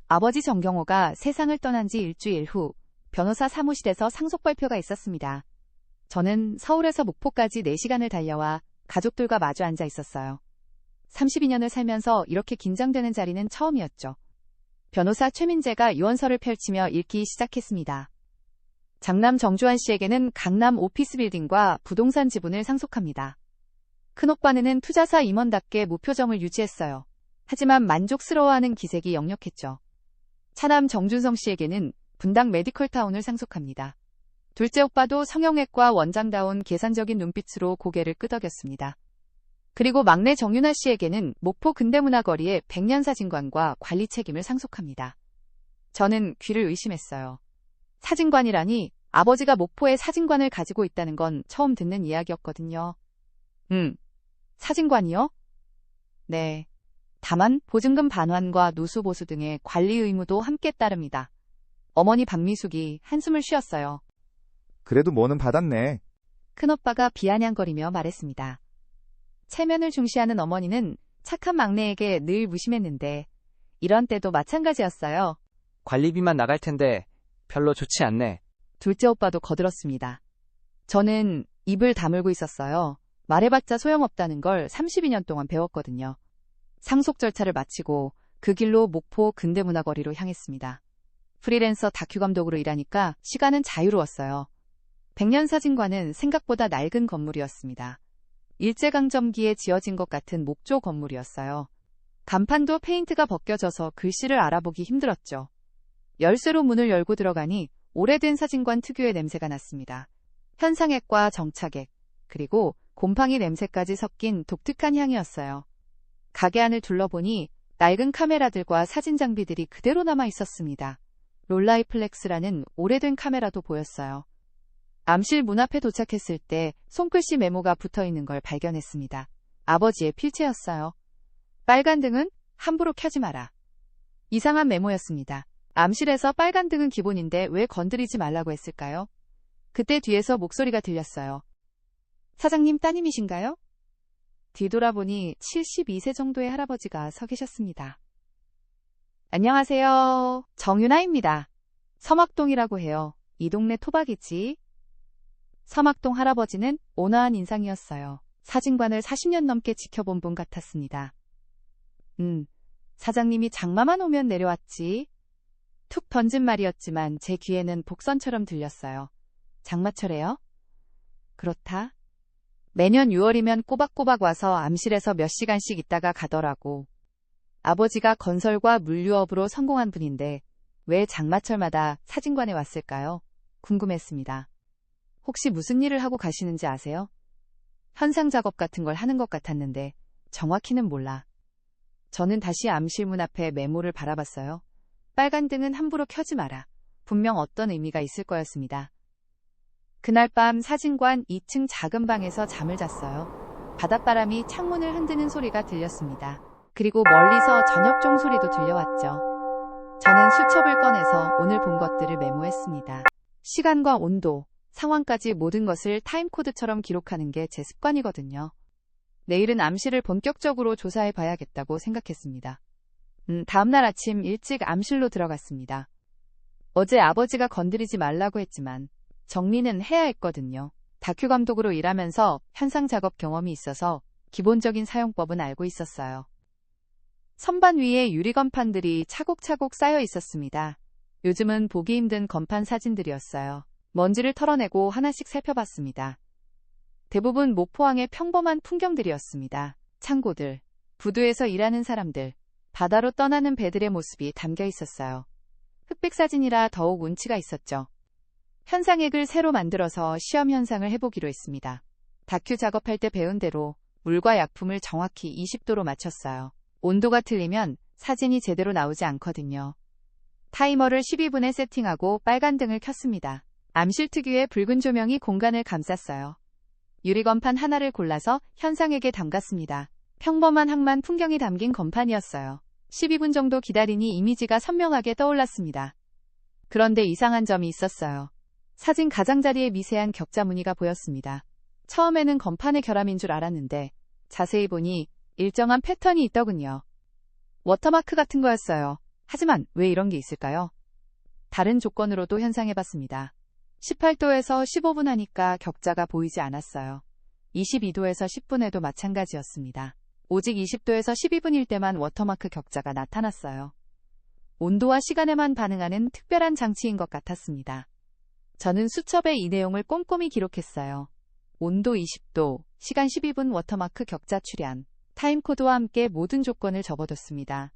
아버지 정경호가 세상을 떠난 지 일주일 후 변호사 사무실에서 상속 발표가 있었습니다. 저는 서울에서 목포까지 4시간을 달려와 가족들과 마주 앉아 있었어요. 32년을 살면서 이렇게 긴장되는 자리는 처음이었죠. 변호사 최민재가 유언서를 펼치며 읽기 시작했습니다. 장남 정주환 씨에게는 강남 오피스 빌딩과 부동산 지분을 상속합니다. 큰오빠는 투자사 임원답게 무표정을 유지했어요. 하지만 만족스러워하는 기색이 역력했죠. 차남 정준성 씨에게는 분당 메디컬타운을 상속합니다. 둘째 오빠도 성형외과 원장다운 계산적인 눈빛으로 고개를 끄덕였습니다. 그리고 막내 정윤아 씨에게는 목포 근대문화거리의 백년사진관과 관리 책임을 상속합니다. 저는 귀를 의심했어요. 사진관이라니 아버지가 목포에 사진관을 가지고 있다는 건 처음 듣는 이야기였거든요. 사진관이요? 네. 다만 보증금 반환과 누수보수 등의 관리 의무도 함께 따릅니다. 어머니 박미숙이 한숨을 쉬었어요. 그래도 뭐는 받았네. 큰오빠가 비아냥거리며 말했습니다. 체면을 중시하는 어머니는 착한 막내에게 늘 무심했는데 이런 때도 마찬가지였어요. 관리비만 나갈 텐데 별로 좋지 않네. 둘째 오빠도 거들었습니다. 저는 입을 다물고 있었어요. 말해봤자 소용없다는 걸 32년 동안 배웠거든요. 상속 절차를 마치고 그 길로 목포 근대문화거리로 향했습니다. 프리랜서 다큐 감독으로 일하니까 시간은 자유로웠어요. 백년사진관은 생각보다 낡은 건물이었습니다. 일제강점기에 지어진 것 같은 목조 건물이었어요. 간판도 페인트가 벗겨져서 글씨를 알아보기 힘들었죠. 열쇠로 문을 열고 들어가니 오래된 사진관 특유의 냄새가 났습니다. 현상액과 정착액, 그리고 곰팡이 냄새까지 섞인 독특한 향이었어요. 가게 안을 둘러보니 낡은 카메라들과 사진 장비들이 그대로 남아 있었습니다. 롤라이플렉스라는 오래된 카메라도 보였어요. 암실 문 앞에 도착했을 때 손글씨 메모가 붙어있는 걸 발견했습니다. 아버지의 필체였어요. 빨간 등은 함부로 켜지 마라. 이상한 메모였습니다. 암실에서 빨간 등은 기본인데 왜 건드리지 말라고 했을까요? 그때 뒤에서 목소리가 들렸어요. 사장님 따님이신가요? 뒤돌아보니 72세 정도의 할아버지가 서 계셨습니다. 안녕하세요. 정윤아입니다. 서막동이라고 해요. 이 동네 토박이지. 서막동 할아버지는 온화한 인상이었어요. 사진관을 40년 넘게 지켜본 분 같았습니다. 사장님이 장마만 오면 내려왔지. 툭 던진 말이었지만 제 귀에는 복선처럼 들렸어요. 장마철에요? 그렇다. 매년 6월이면 꼬박꼬박 와서 암실에서 몇 시간씩 있다가 가더라고. 아버지가 건설과 물류업으로 성공한 분인데 왜 장마철마다 사진관에 왔을까요? 궁금했습니다. 혹시 무슨 일을 하고 가시는지 아세요? 현상 작업 같은 걸 하는 것 같았는데 정확히는 몰라. 저는 다시 암실 문 앞에 메모를 바라봤어요. 빨간 등은 함부로 켜지 마라. 분명 어떤 의미가 있을 거였습니다. 그날 밤 사진관 2층 작은 방에서 잠을 잤어요. 바닷바람이 창문을 흔드는 소리가 들렸습니다. 그리고 멀리서 저녁종 소리도 들려왔죠. 저는 수첩을 꺼내서 오늘 본 것들을 메모했습니다. 시간과 온도, 상황까지 모든 것을 타임코드처럼 기록하는 게 제 습관이거든요. 내일은 암실을 본격적으로 조사해 봐야겠다고 생각했습니다. 다음날 아침 일찍 암실로 들어갔습니다. 어제 아버지가 건드리지 말라고 했지만 정리는 해야 했거든요. 다큐 감독으로 일하면서 현상 작업 경험이 있어서 기본적인 사용법은 알고 있었어요. 선반 위에 유리건판들이 차곡차곡 쌓여 있었습니다. 요즘은 보기 힘든 건판 사진들이었어요. 먼지를 털어내고 하나씩 살펴봤습니다. 대부분 목포항의 평범한 풍경들이었습니다. 창고들, 부두에서 일하는 사람들, 바다로 떠나는 배들의 모습이 담겨 있었어요. 흑백 사진이라 더욱 운치가 있었죠. 현상액을 새로 만들어서 시험 현상을 해보기로 했습니다. 다큐 작업할 때 배운 대로 물과 약품을 정확히 20도로 맞췄어요. 온도가 틀리면 사진이 제대로 나오지 않거든요. 타이머를 12분에 세팅하고 빨간 등을 켰습니다. 암실 특유의 붉은 조명이 공간을 감쌌어요. 유리건판 하나를 골라서 현상액에 담갔습니다. 평범한 항만 풍경이 담긴 건판이었어요. 12분 정도 기다리니 이미지가 선명하게 떠올랐습니다. 그런데 이상한 점이 있었어요. 사진 가장자리에 미세한 격자 무늬가 보였습니다. 처음에는 건판의 결함인 줄 알았는데 자세히 보니 일정한 패턴이 있더군요. 워터마크 같은 거였어요. 하지만 왜 이런 게 있을까요? 다른 조건으로도 현상해봤습니다. 18도에서 15분 하니까 격자가 보이지 않았어요. 22도에서 10분에도 마찬가지였습니다. 오직 20도에서 12분일 때만 워터마크 격자가 나타났어요. 온도와 시간에만 반응하는 특별한 장치인 것 같았습니다. 저는 수첩에 이 내용을 꼼꼼히 기록했어요. 온도 20도, 시간 12분 워터마크 격자 출현, 타임코드와 함께 모든 조건을 접어뒀습니다.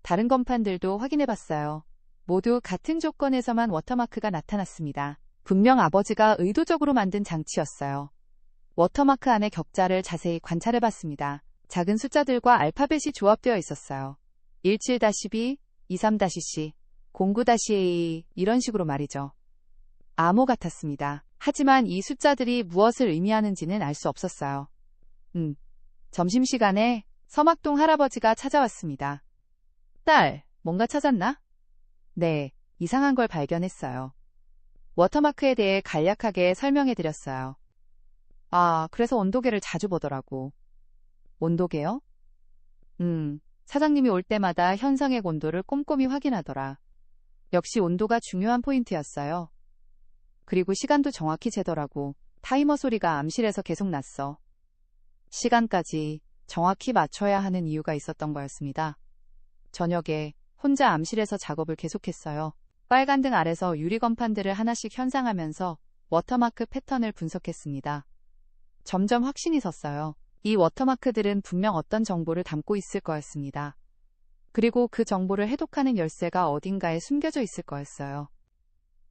다른 건판들도 확인해봤어요. 모두 같은 조건에서만 워터마크가 나타났습니다. 분명 아버지가 의도적으로 만든 장치였어요. 워터마크 안의 격자를 자세히 관찰해봤습니다. 작은 숫자들과 알파벳이 조합되어 있었어요. 17-B, 23-C, 09-A 이런 식으로 말이죠. 암호 같았습니다. 하지만 이 숫자들이 무엇을 의미하는지는 알 수 없었어요. 점심시간에 서막동 할아버지가 찾아왔습니다. 딸, 뭔가 찾았나? 네, 이상한 걸 발견했어요. 워터마크에 대해 간략하게 설명해드렸어요. 아, 그래서 온도계를 자주 보더라고. 온도계요? 사장님이 올 때마다 현상액 온도를 꼼꼼히 확인하더라. 역시 온도가 중요한 포인트였어요. 그리고 시간도 정확히 재더라고. 타이머 소리가 암실에서 계속 났어. 시간까지 정확히 맞춰야 하는 이유가 있었던 거였습니다. 저녁에 혼자 암실에서 작업을 계속했어요. 빨간 등 아래서 유리건판들을 하나씩 현상하면서 워터마크 패턴을 분석했습니다. 점점 확신이 섰어요. 이 워터마크들은 분명 어떤 정보를 담고 있을 거였습니다. 그리고 그 정보를 해독하는 열쇠가 어딘가에 숨겨져 있을 거였어요.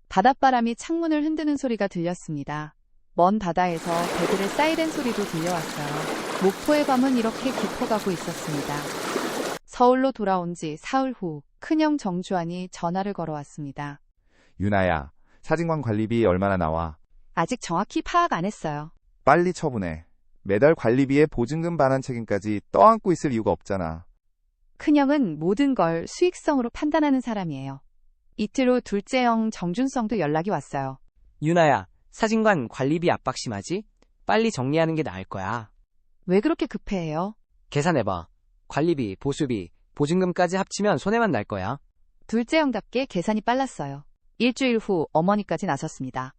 바닷바람이 창문을 흔드는 소리가 들렸습니다. 먼 바다에서 배들의 사이렌 소리도 들려왔어요. 목포의 밤은 이렇게 깊어가고 있었습니다. 서울로 돌아온 지 사흘 후 큰형 정주환이 전화를 걸어왔습니다. 유나야, 사진관 관리비 얼마나 나와? 아직 정확히 파악 안 했어요. 빨리 처분해. 매달 관리비에 보증금 반환 책임까지 떠안고 있을 이유가 없잖아. 큰형은 모든 걸 수익성으로 판단하는 사람이에요. 이틀 후 둘째 형 정준성도 연락이 왔어요. 유나야, 사진관 관리비 압박 심하지? 빨리 정리하는 게 나을 거야. 왜 그렇게 급해해요? 계산해봐. 관리비, 보수비, 보증금까지 합치면 손해만 날 거야. 둘째 형답게 계산이 빨랐어요. 일주일 후 어머니까지 나섰습니다.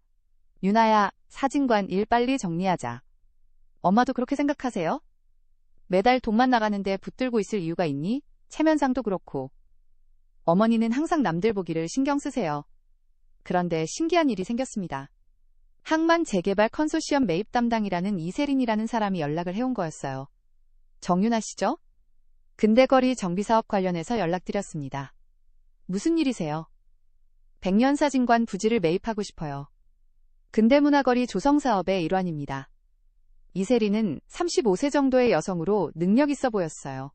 유나야, 사진관 일 빨리 정리하자. 엄마도 그렇게 생각하세요? 매달 돈만 나가는데 붙들고 있을 이유가 있니? 체면상도 그렇고. 어머니는 항상 남들 보기를 신경 쓰세요. 그런데 신기한 일이 생겼습니다. 항만 재개발 컨소시엄 매입 담당이라는 이세린이라는 사람이 연락을 해온 거였어요. 정윤아 씨죠? 근대거리 정비사업 관련해서 연락드렸습니다. 무슨 일이세요? 백년사진관 부지를 매입하고 싶어요. 근대문화거리 조성사업의 일환입니다. 이세린은 35세 정도의 여성으로 능력 있어 보였어요.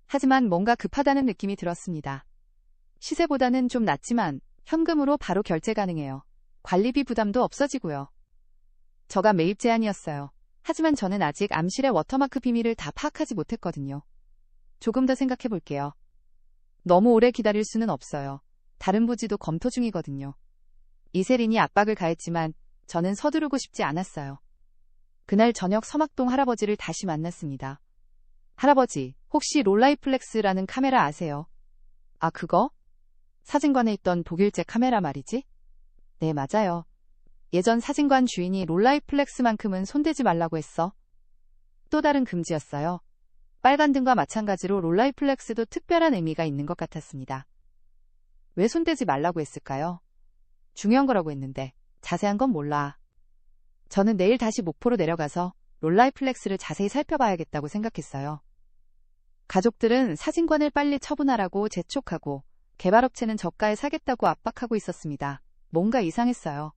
하지만 뭔가 급하다는 느낌이 들었습니다. 시세보다는 좀 낮지만 현금으로 바로 결제 가능해요. 관리비 부담도 없어지고요. 저가 매입 제안이었어요. 하지만 저는 아직 암실의 워터마크 비밀을 다 파악하지 못했거든요. 조금 더 생각해 볼게요. 너무 오래 기다릴 수는 없어요. 다른 부지도 검토 중이거든요. 이세린이 압박을 가했지만 저는 서두르고 싶지 않았어요. 그날 저녁 서막동 할아버지를 다시 만났습니다. 할아버지, 혹시 롤라이플렉스라는 카메라 아세요? 아, 그거? 사진관에 있던 독일제 카메라 말이지? 네, 맞아요. 예전 사진관 주인이 롤라이플렉스만큼은 손대지 말라고 했어. 또 다른 금지였어요. 빨간 등과 마찬가지로 롤라이플렉스도 특별한 의미가 있는 것 같았습니다. 왜 손대지 말라고 했을까요? 중요한 거라고 했는데 자세한 건 몰라. 저는 내일 다시 목포로 내려가서 롤라이플렉스를 자세히 살펴봐야겠다고 생각했어요. 가족들은 사진관을 빨리 처분하라고 재촉하고 개발업체는 저가에 사겠다고 압박하고 있었습니다. 뭔가 이상했어요.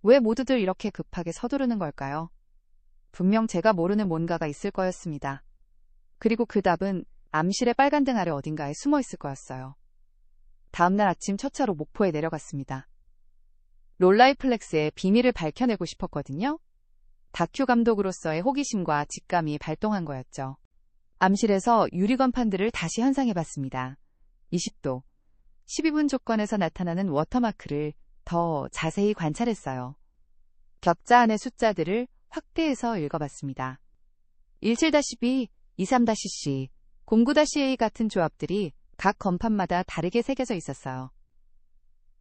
왜 모두들 이렇게 급하게 서두르는 걸까요? 분명 제가 모르는 뭔가가 있을 거였습니다. 그리고 그 답은 암실의 빨간 등 아래 어딘가에 숨어 있을 거였어요. 다음날 아침 첫 차로 목포에 내려갔습니다. 롤라이플렉스의 비밀을 밝혀내고 싶었거든요. 다큐 감독으로서의 호기심과 직감이 발동한 거였죠. 암실에서 유리건판들을 다시 현상해봤습니다. 20도, 12분 조건에서 나타나는 워터마크를 더 자세히 관찰했어요. 격자 안의 숫자들을 확대해서 읽어봤습니다. 17-B, 23-C, 09-A 같은 조합들이 각 건판마다 다르게 새겨져 있었어요.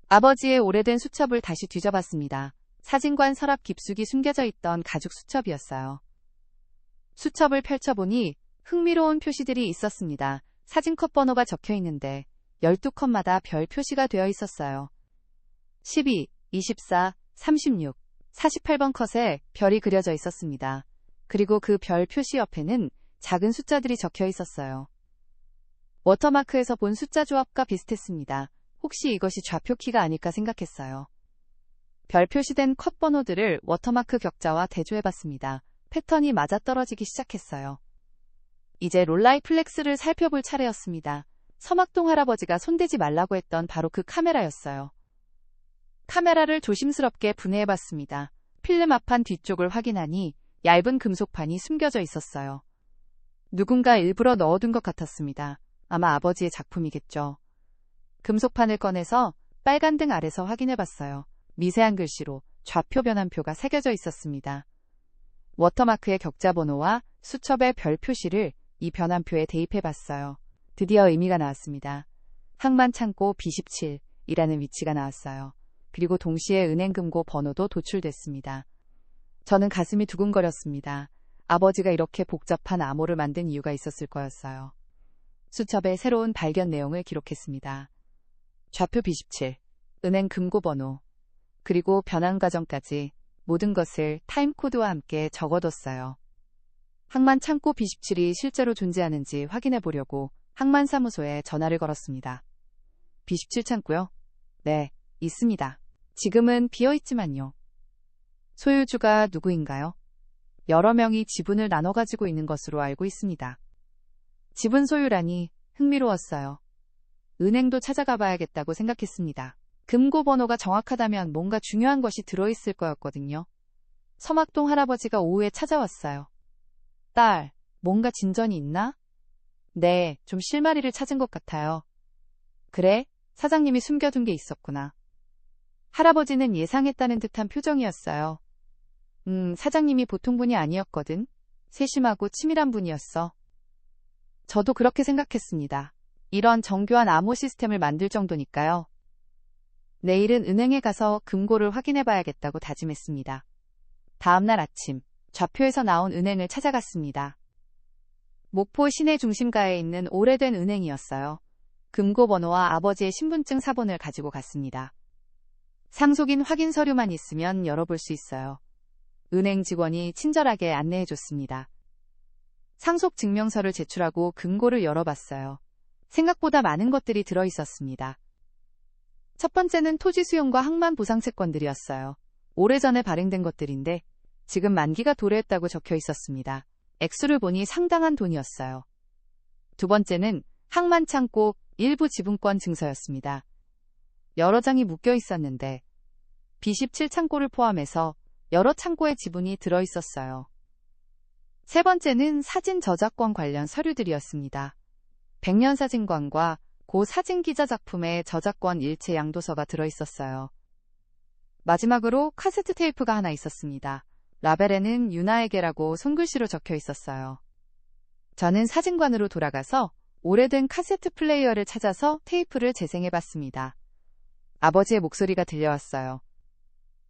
아버지의 오래된 수첩을 다시 뒤져봤습니다. 사진관 서랍 깊숙이 숨겨져 있던 가죽 수첩이었어요. 수첩을 펼쳐보니 흥미로운 표시들이 있었습니다. 사진컷 번호가 적혀 있는데 12컷마다 별 표시가 되어 있었어요. 12, 24, 36, 48번 컷에 별이 그려져 있었습니다. 그리고 그 별 표시 옆에는 작은 숫자들이 적혀 있었어요. 워터마크에서 본 숫자 조합과 비슷했습니다. 혹시 이것이 좌표키가 아닐까 생각했어요. 별 표시된 컷 번호들을 워터마크 격자와 대조해봤습니다. 패턴이 맞아떨어지기 시작했어요. 이제 롤라이 플렉스를 살펴볼 차례였습니다. 서막동 할아버지가 손대지 말라고 했던 바로 그 카메라였어요. 카메라를 조심스럽게 분해해봤습니다. 필름 앞판 뒤쪽을 확인하니 얇은 금속판이 숨겨져 있었어요. 누군가 일부러 넣어둔 것 같았습니다. 아마 아버지의 작품이겠죠. 금속판을 꺼내서 빨간 등 아래서 확인해봤어요. 미세한 글씨로 좌표 변환표가 새겨져 있었습니다. 워터마크의 격자 번호와 수첩의 별 표시를 이 변환표에 대입해봤어요. 드디어 의미가 나왔습니다. 항만창고 B17이라는 위치가 나왔어요. 그리고 동시에 은행금고 번호도 도출됐습니다. 저는 가슴이 두근거렸습니다. 아버지가 이렇게 복잡한 암호를 만든 이유가 있었을 거였어요. 수첩에 새로운 발견 내용을 기록했습니다. 좌표 B17, 은행 금고 번호, 그리고 변환 과정까지 모든 것을 타임코드와 함께 적어뒀어요. 항만창고 B17이 실제로 존재하는지 확인해 보려고 항만사무소에 전화를 걸었습니다. B17 창고요? 네, 있습니다. 지금은 비어있지만요. 소유주가 누구인가요? 여러 명이 지분을 나눠 가지고 있는 것으로 알고 있습니다. 지분 소유라니 흥미로웠어요. 은행도 찾아가 봐야겠다고 생각했습니다. 금고 번호가 정확하다면 뭔가 중요한 것이 들어있을 거였거든요. 서막동 할아버지가 오후에 찾아왔어요. 딸, 뭔가 진전이 있나? 네, 좀 실마리를 찾은 것 같아요. 그래? 사장님이 숨겨둔 게 있었구나. 할아버지는 예상했다는 듯한 표정이었어요. 사장님이 보통 분이 아니었거든. 세심하고 치밀한 분이었어. 저도 그렇게 생각했습니다. 이런 정교한 암호 시스템을 만들 정도니까요. 내일은 은행에 가서 금고를 확인해 봐야겠다고 다짐했습니다. 다음날 아침, 좌표에서 나온 은행을 찾아갔습니다. 목포 시내 중심가에 있는 오래된 은행이었어요. 금고 번호와 아버지의 신분증 사본을 가지고 갔습니다. 상속인 확인 서류만 있으면 열어볼 수 있어요. 은행 직원이 친절하게 안내해줬습니다. 상속 증명서를 제출하고 금고를 열어봤어요. 생각보다 많은 것들이 들어있었습니다. 첫 번째는 토지 수용과 항만 보상 채권들이었어요. 오래전에 발행된 것들인데 지금 만기가 도래했다고 적혀 있었습니다. 액수를 보니 상당한 돈이었어요. 두 번째는 항만창고 일부 지분권 증서였습니다. 여러 장이 묶여 있었는데 B17 창고를 포함해서 여러 창고의 지분이 들어있었어요. 세 번째는 사진 저작권 관련 서류들이었습니다. 백년사진관과 고 사진기자 작품의 저작권 일체 양도서가 들어있었어요. 마지막으로 카세트 테이프가 하나 있었습니다. 라벨에는 유나에게라고 손글씨로 적혀 있었어요. 저는 사진관으로 돌아가서 오래된 카세트 플레이어를 찾아서 테이프를 재생해봤습니다. 아버지의 목소리가 들려왔어요.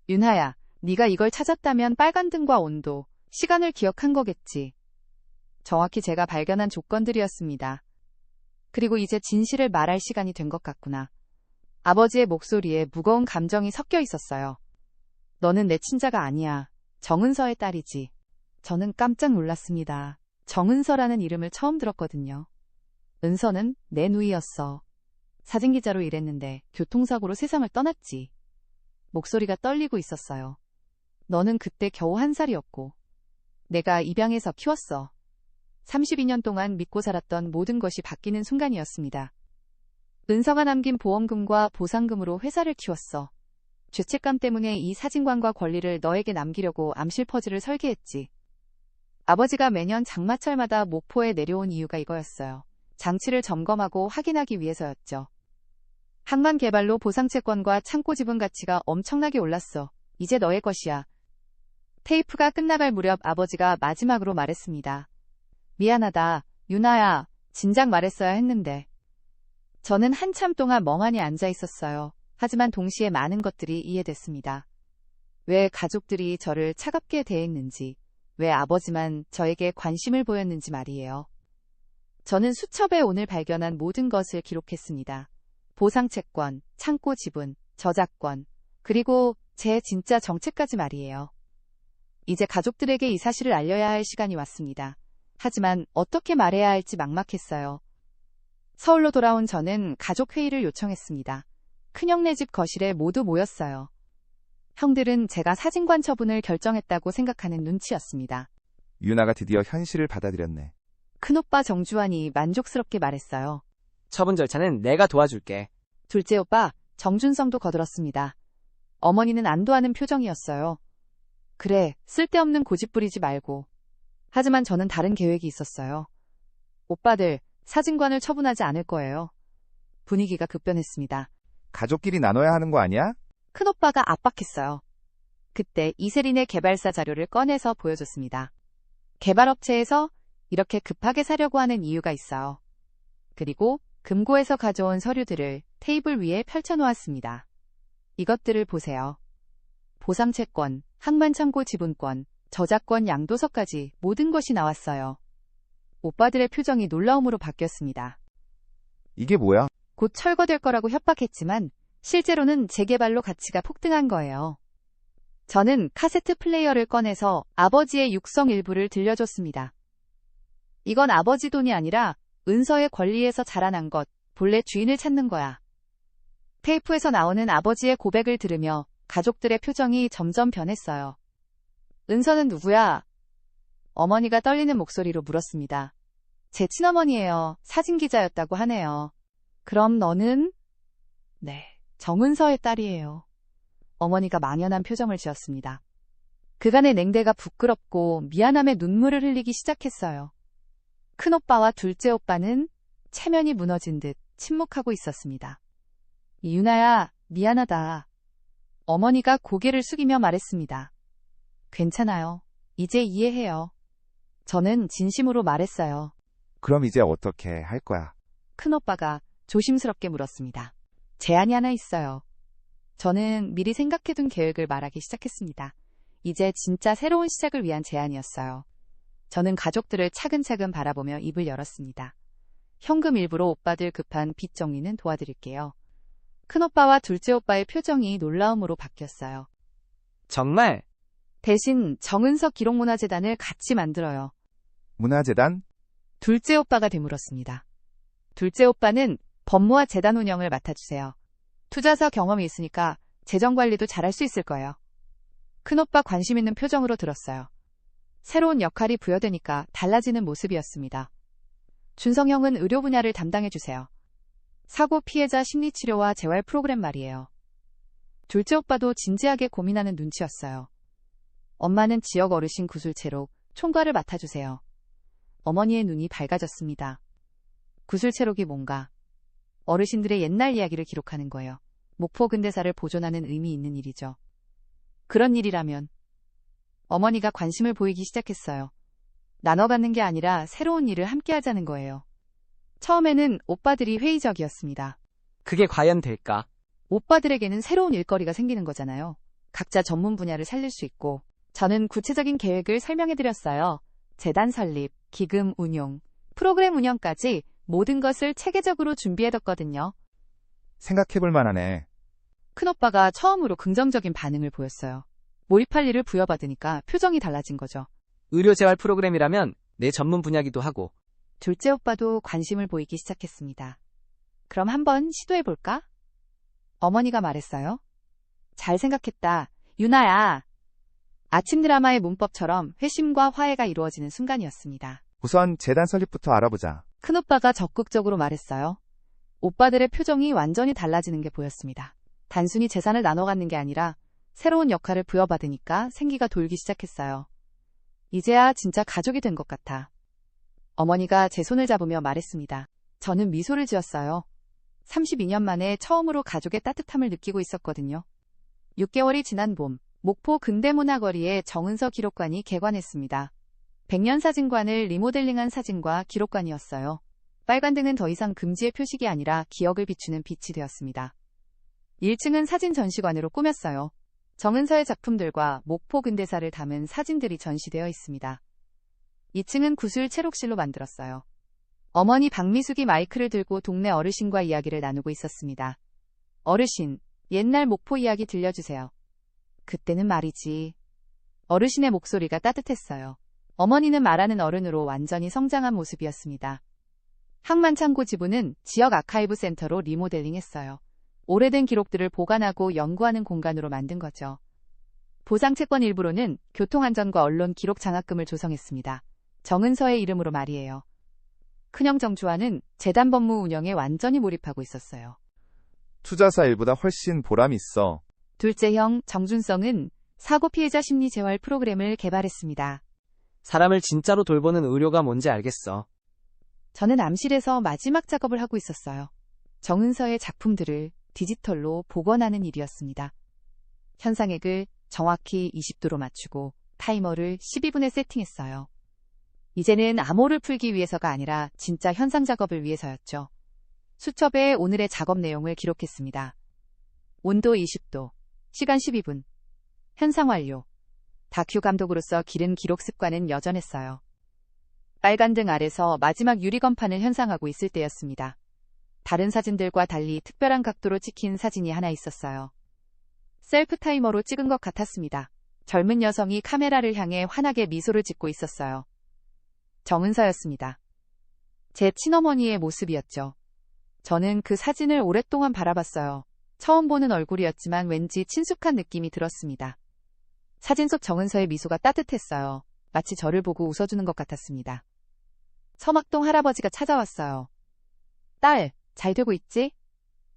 윤하야, 네가 이걸 찾았다면 빨간 등과 온도, 시간을 기억한 거겠지. 정확히 제가 발견한 조건들이었습니다. 그리고 이제 진실을 말할 시간이 된 것 같구나. 아버지의 목소리에 무거운 감정이 섞여 있었어요. 너는 내 친자가 아니야. 정은서의 딸이지. 저는 깜짝 놀랐습니다. 정은서라는 이름을 처음 들었거든요. 은서는 내 누이였어. 사진기자로 일했는데 교통사고로 세상을 떠났지. 목소리가 떨리고 있었어요. 너는 그때 겨우 1살이었고 내가 입양해서 키웠어. 32년 동안 믿고 살았던 모든 것이 바뀌는 순간이었습니다. 은서가 남긴 보험금과 보상금으로 회사를 키웠어. 죄책감 때문에 이 사진관과 권리를 너에게 남기려고 암실 퍼즐을 설계했지. 아버지가 매년 장마철마다 목포에 내려온 이유가 이거였어요. 장치를 점검하고 확인하기 위해서였죠. 항만 개발로 보상채권과 창고 지분 가치가 엄청나게 올랐어. 이제 너의 것이야. 테이프가 끝나갈 무렵 아버지가 마지막으로 말했습니다. 미안하다, 유나야. 진작 말했어야 했는데. 저는 한참 동안 멍하니 앉아 있었어요. 하지만 동시에 많은 것들이 이해됐습니다. 왜 가족들이 저를 차갑게 대했는지, 왜 아버지만 저에게 관심을 보였는지 말이에요. 저는 수첩에 오늘 발견한 모든 것을 기록했습니다. 보상채권, 창고 지분, 저작권, 그리고 제 진짜 정체까지 말이에요. 이제 가족들에게 이 사실을 알려야 할 시간이 왔습니다. 하지만 어떻게 말해야 할지 막막했어요. 서울로 돌아온 저는 가족회의를 요청했습니다. 큰형네 집 거실에 모두 모였어요. 형들은 제가 사진관 처분을 결정했다고 생각하는 눈치였습니다. 유나가 드디어 현실을 받아들였네. 큰오빠 정주환이 만족스럽게 말했어요. 처분 절차는 내가 도와줄게. 둘째 오빠 정준성도 거들었습니다. 어머니는 안도하는 표정이었어요. 그래, 쓸데없는 고집 부리지 말고. 하지만 저는 다른 계획이 있었어요. 오빠들, 사진관을 처분하지 않을 거예요. 분위기가 급변했습니다. 가족끼리 나눠야 하는 거 아니야? 큰오빠가 압박했어요. 그때 이세린의 개발사 자료를 꺼내서 보여줬습니다. 개발업체에서 이렇게 급하게 사려고 하는 이유가 있어요. 그리고 금고에서 가져온 서류들을 테이블 위에 펼쳐놓았습니다. 이것들을 보세요. 보상채권, 항만창고 지분권, 저작권 양도서까지 모든 것이 나왔어요. 오빠들의 표정이 놀라움으로 바뀌었습니다. 이게 뭐야? 곧 철거될 거라고 협박했지만 실제로는 재개발로 가치가 폭등한 거예요. 저는 카세트 플레이어를 꺼내서 아버지의 육성 일부를 들려줬습니다. 이건 아버지 돈이 아니라 은서의 권리에서 자라난 것, 본래 주인을 찾는 거야. 테이프에서 나오는 아버지의 고백을 들으며 가족들의 표정이 점점 변했어요. 은서는 누구야? 어머니가 떨리는 목소리로 물었습니다. 제 친어머니예요. 사진기자였다고 하네요. 그럼 너는? 네, 정은서의 딸이에요. 어머니가 망연한 표정을 지었습니다. 그간의 냉대가 부끄럽고 미안함에 눈물을 흘리기 시작했어요. 큰오빠와 둘째 오빠는 체면이 무너진 듯 침묵하고 있었습니다. 유나야, 미안하다. 어머니가 고개를 숙이며 말했습니다. 괜찮아요. 이제 이해해요. 저는 진심으로 말했어요. 그럼 이제 어떻게 할 거야? 큰오빠가 조심스럽게 물었습니다. 제안이 하나 있어요. 저는 미리 생각해둔 계획을 말하기 시작했습니다. 이제 진짜 새로운 시작을 위한 제안이었어요. 저는 가족들을 차근차근 바라보며 입을 열었습니다. 현금 일부로 오빠들 급한 빚 정리는 도와드릴게요. 큰오빠와 둘째 오빠의 표정이 놀라움으로 바뀌었어요. 정말? 대신 정은서 기록문화재단을 같이 만들어요. 문화재단? 둘째 오빠가 되물었습니다. 둘째 오빠는 법무와 재단 운영을 맡아주세요. 투자사 경험이 있으니까 재정관리도 잘할 수 있을 거예요. 큰오빠 관심 있는 표정으로 들었어요. 새로운 역할이 부여되니까 달라지는 모습이었습니다. 준성형은 의료 분야를 담당해주세요. 사고 피해자 심리치료와 재활 프로그램 말이에요. 둘째 오빠도 진지하게 고민하는 눈치였어요. 엄마는 지역 어르신 구술체록, 총괄을 맡아주세요. 어머니의 눈이 밝아졌습니다. 구술체록이 뭔가? 어르신들의 옛날 이야기를 기록하는 거예요. 목포 근대사를 보존하는 의미 있는 일이죠. 그런 일이라면 어머니가 관심을 보이기 시작했어요. 나눠 갖는 게 아니라 새로운 일을 함께 하자는 거예요. 처음에는 오빠들이 회의적이었습니다. 그게 과연 될까? 오빠들에게는 새로운 일거리가 생기는 거잖아요. 각자 전문 분야를 살릴 수 있고. 저는 구체적인 계획을 설명해드렸어요. 재단 설립, 기금 운용, 프로그램 운영까지 모든 것을 체계적으로 준비해뒀거든요. 생각해볼 만하네. 큰오빠가 처음으로 긍정적인 반응을 보였어요. 몰입할 일을 부여받으니까 표정이 달라진 거죠. 의료재활 프로그램이라면 내 전문 분야기도 하고. 둘째 오빠도 관심을 보이기 시작했습니다. 그럼 한번 시도해볼까? 어머니가 말했어요. 잘 생각했다. 유나야. 아침 드라마의 문법처럼 회심과 화해가 이루어지는 순간이었습니다. 우선 재단 설립부터 알아보자. 큰오빠가 적극적으로 말했어요. 오빠들의 표정이 완전히 달라지는 게 보였습니다. 단순히 재산을 나눠 갖는 게 아니라 새로운 역할을 부여받으니까 생기가 돌기 시작했어요. 이제야 진짜 가족이 된 것 같아. 어머니가 제 손을 잡으며 말했습니다. 저는 미소를 지었어요. 32년 만에 처음으로 가족의 따뜻함을 느끼고 있었거든요. 6개월이 지난 봄, 목포 근대문화거리에 정은서 기록관이 개관했습니다. 100년 사진관을 리모델링한 사진과 기록관이었어요. 빨간 등은 더 이상 금지의 표식이 아니라 기억을 비추는 빛이 되었습니다. 1층은 사진 전시관으로 꾸몄어요. 정은서의 작품들과 목포 근대사를 담은 사진들이 전시되어 있습니다. 2층은 구슬 채록실로 만들었어요. 어머니 박미숙이 마이크를 들고 동네 어르신과 이야기를 나누고 있었습니다. 어르신, 옛날 목포 이야기 들려주세요. 그때는 말이지. 어르신의 목소리가 따뜻했어요. 어머니는 말하는 어른으로 완전히 성장한 모습이었습니다. 항만창고 지부는 지역 아카이브 센터로 리모델링했어요. 오래된 기록들을 보관하고 연구하는 공간으로 만든 거죠. 보상채권 일부로는 교통안전과 언론 기록 장학금을 조성했습니다. 정은서의 이름으로 말이에요. 큰형 정주환은 재단 법무 운영에 완전히 몰입하고 있었어요. 투자사 일보다 훨씬 보람이 있어. 둘째 형 정준성은 사고 피해자 심리 재활 프로그램을 개발했습니다. 사람을 진짜로 돌보는 의료가 뭔지 알겠어. 저는 암실에서 마지막 작업을 하고 있었어요. 정은서의 작품들을 디지털로 복원하는 일이었습니다. 현상액을 정확히 20도로 맞추고 타이머를 12분에 세팅했어요. 이제는 암호를 풀기 위해서가 아니라 진짜 현상 작업을 위해서였죠. 수첩에 오늘의 작업 내용을 기록했습니다. 온도 20도, 시간 12분, 현상 완료. 다큐 감독으로서 기른 기록 습관은 여전했어요. 빨간 등 아래서 마지막 유리건판을 현상하고 있을 때였습니다. 다른 사진들과 달리 특별한 각도로 찍힌 사진이 하나 있었어요. 셀프 타이머로 찍은 것 같았습니다. 젊은 여성이 카메라를 향해 환하게 미소를 짓고 있었어요. 정은서였습니다. 제 친어머니의 모습이었죠. 저는 그 사진을 오랫동안 바라봤어요. 처음 보는 얼굴이었지만 왠지 친숙한 느낌이 들었습니다. 사진 속 정은서의 미소가 따뜻했어요. 마치 저를 보고 웃어주는 것 같았습니다. 서막동 할아버지가 찾아왔어요. 딸, 잘 되고 있지?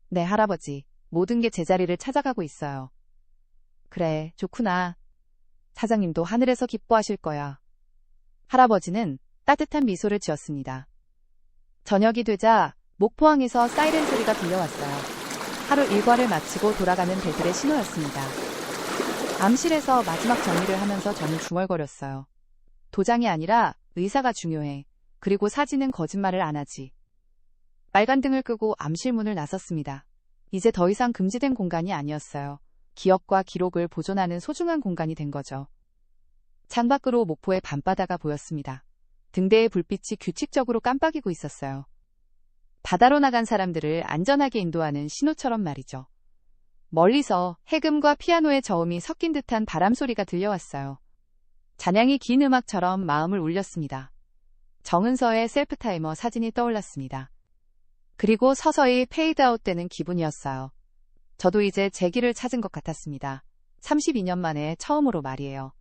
네, 할아버지. 모든 게 제자리를 찾아가고 있어요. 그래, 좋구나. 사장님도 하늘에서 기뻐하실 거야. 할아버지는 따뜻한 미소를 지었습니다. 저녁이 되자 목포항에서 사이렌 소리가 들려왔어요. 하루 일과를 마치고 돌아가는 배들의 신호였습니다. 암실에서 마지막 정리를 하면서 저는 중얼거렸어요. 도장이 아니라 의사가 중요해. 그리고 사진은 거짓말을 안 하지. 빨간 등을 끄고 암실 문을 나섰습니다. 이제 더 이상 금지된 공간이 아니었어요. 기억과 기록을 보존하는 소중한 공간이 된 거죠. 창밖으로 목포의 밤바다가 보였습니다. 등대의 불빛이 규칙적으로 깜빡이고 있었어요. 바다로 나간 사람들을 안전하게 인도하는 신호처럼 말이죠. 멀리서 해금과 피아노의 저음이 섞인 듯한 바람 소리가 들려왔어요. 잔향이 긴 음악처럼 마음을 울렸습니다. 정은서의 셀프 타이머 사진이 떠올랐습니다. 그리고 서서히 페이드아웃 되는 기분이었어요. 저도 이제 제 길을 찾은 것 같았습니다. 32년 만에 처음으로 말이에요.